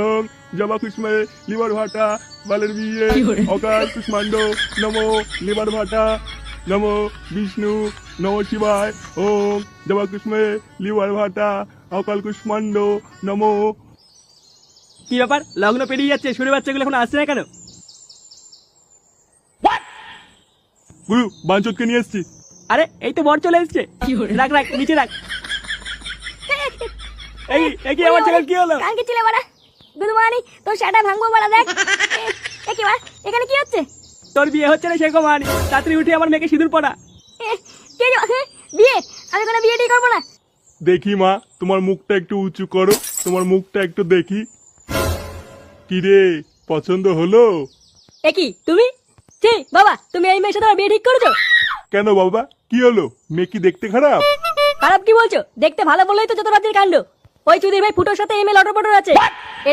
ওং জবা কুষ্মে লিভার ভাটা বালের বিয়ে অকাল কুষ্মাণ্ড নমো লিভার ভাটা নমো বিষ্ণু নমো শিবায় ওং জবা কুষ্মে লিভার ভাটা অকাল কুষ্মাণ্ড নমো। কি ব্যাপার, লগ্ন পেরিয়ে যাচ্ছে, শুনে বাচ্চাগুলো এখন আসছে না কেন? গুরু বাঞ্চতকে নিয়ে এসছি। আরে এই তো বর চলে এসছে। রাখ রাখ, নিচে রাখ। এই কি আমার ছেলের কি হলো? কালকে ছিলে বাড়া গুদমানি তোর শাটা ভাঙবো বাড়া দেখ। এ কি বাড়া এখানে কি হচ্ছে? তোর বিয়ে হচ্ছে না সেরকম আনি, তাড়াতাড়ি উঠে আমার মেয়েকে সিঁদুর পড়া। কে বিয়ে? আমি কোনো বিয়েটাই করবো না। দেখি মা, তোমার মুখটা একটু উঁচু করো, তোমার মুখটা একটু দেখি। কি রে, পছন্দ হলো? এ কি তুমি? ছি বাবা, তুমি এই মেয়ের সাথে আমার বিয়ে ঠিক করেছো? কেন বাবা, কি হলো? মেয়ে কি দেখতে খারাপ? খারাপ কি বলছো? দেখতে ভালো বললেই তো যত রাতের কাণ্ড। ওই চুদির ভাই ফুটোর সাথে এই মেয়ে লটর পটর আছে।